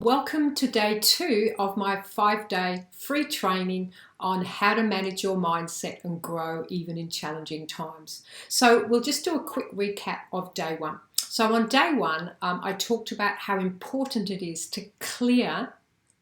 Welcome to day 2 of my 5-day free training on how to manage your mindset and grow even in challenging times. So we'll just do a quick recap of day 1. So on day 1, I talked about how important it is to clear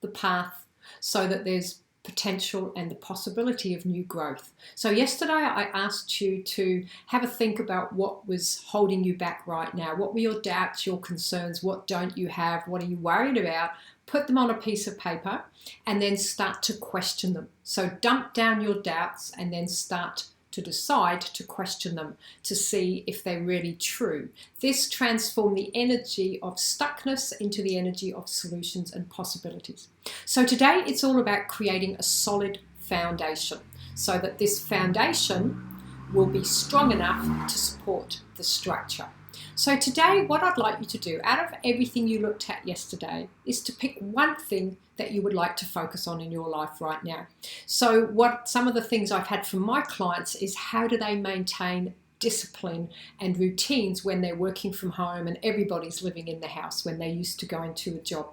the path so that there's potential and the possibility of new growth. So yesterday I asked you to have a think about what was holding you back right now. What were your doubts, your concerns? What don't you have? What are you worried about? Put them on a piece of paper and then start to question them. So dump down your doubts and then start to decide to question them to see if they're really true. This transforms the energy of stuckness into the energy of solutions and possibilities. So today it's all about creating a solid foundation so that this foundation will be strong enough to support the structure. So today what I'd like you to do, out of everything you looked at yesterday, is to pick one thing that you would like to focus on in your life right now. So what some of the things I've had from my clients is how do they maintain discipline and routines when they're working from home and everybody's living in the house when they used to go into a job.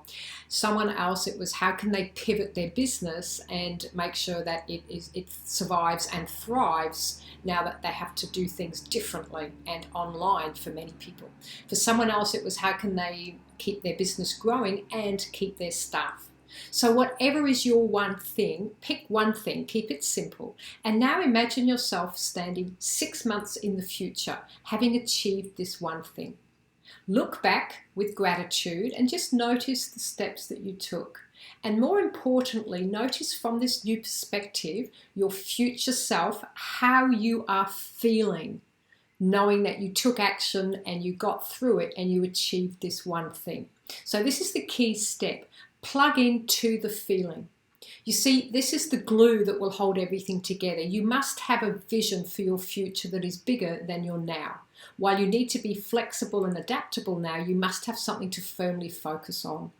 Someone else, it was how can they pivot their business and make sure that it survives and thrives now that they have to do things differently and online for many people. For someone else, it was how can they keep their business growing and keep their staff. So whatever is your one thing, pick one thing, keep it simple. And now imagine yourself standing 6 months in the future, having achieved this one thing. Look back with gratitude and just notice the steps that you took. And more importantly, notice from this new perspective, your future self, how you are feeling, knowing that you took action and you got through it and you achieved this one thing. So this is the key step. Plug into the feeling. You see, this is the glue that will hold everything together. You must have a vision for your future that is bigger than your now. While you need to be flexible and adaptable now, you must have something to firmly focus on.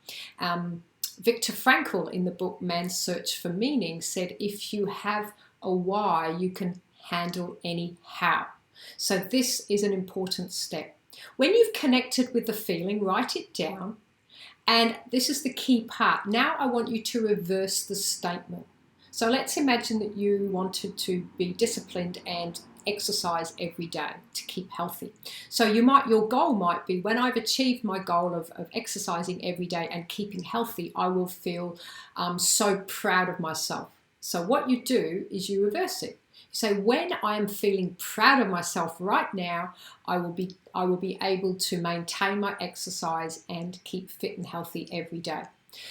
Viktor Frankl, in the book Man's Search for Meaning, said if you have a why, you can handle any how. So this is an important step. When you've connected with the feeling, write it down. And this is the key part. Now I want you to reverse the statement. So let's imagine that you wanted to be disciplined and exercise every day to keep healthy. So your goal might be, when I've achieved my goal of exercising every day and keeping healthy, I will feel so proud of myself. So what you do is you reverse it. So when I am feeling proud of myself right now, I will be able to maintain my exercise and keep fit and healthy every day.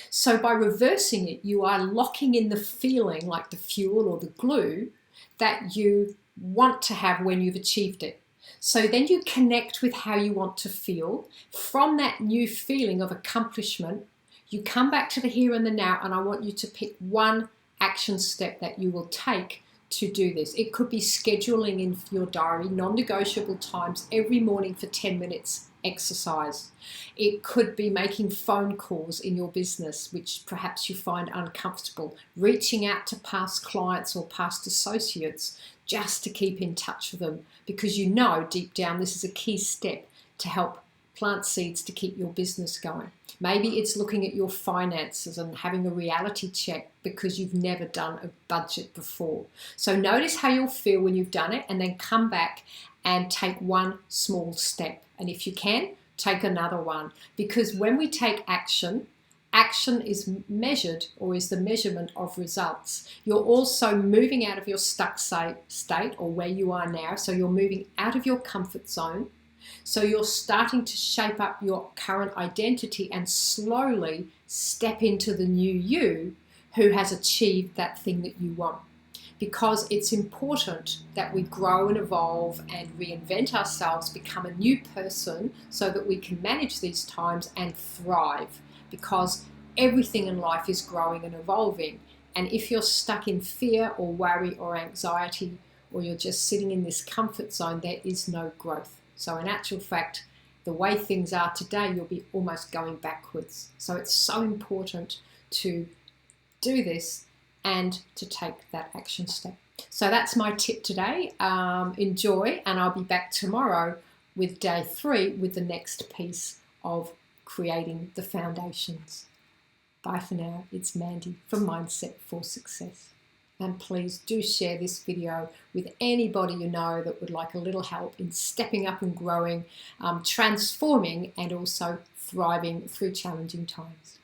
So by reversing it, you are locking in the feeling, like the fuel or the glue, that you want to have when you've achieved it. So then you connect with how you want to feel. From that new feeling of accomplishment, you come back to the here and the now, and I want you to pick one action step that you will take to do this. It could be scheduling in your diary non-negotiable times every morning for 10 minutes exercise. It could be making phone calls in your business, which perhaps you find uncomfortable, reaching out to past clients or past associates just to keep in touch with them, because you know deep down this is a key step to help plant seeds to keep your business going. Maybe it's looking at your finances and having a reality check because you've never done a budget before. So notice how you'll feel when you've done it, and then come back and take one small step. And if you can, take another one. Because when we take action, action is measured, or is the measurement of results. You're also moving out of your stuck state or where you are now. So you're moving out of your comfort zone. So you're starting to shape up your current identity and slowly step into the new you who has achieved that thing that you want. Because it's important that we grow and evolve and reinvent ourselves, become a new person so that we can manage these times and thrive. Because everything in life is growing and evolving. And if you're stuck in fear or worry or anxiety, or you're just sitting in this comfort zone, there is no growth. So in actual fact, the way things are today, you'll be almost going backwards. So it's so important to do this and to take that action step. So that's my tip today. Enjoy, and I'll be back tomorrow with day 3 with the next piece of creating the foundations. Bye for now. It's Mandy from Mindset for Success. And please do share this video with anybody you know that would like a little help in stepping up and growing, transforming, and also thriving through challenging times.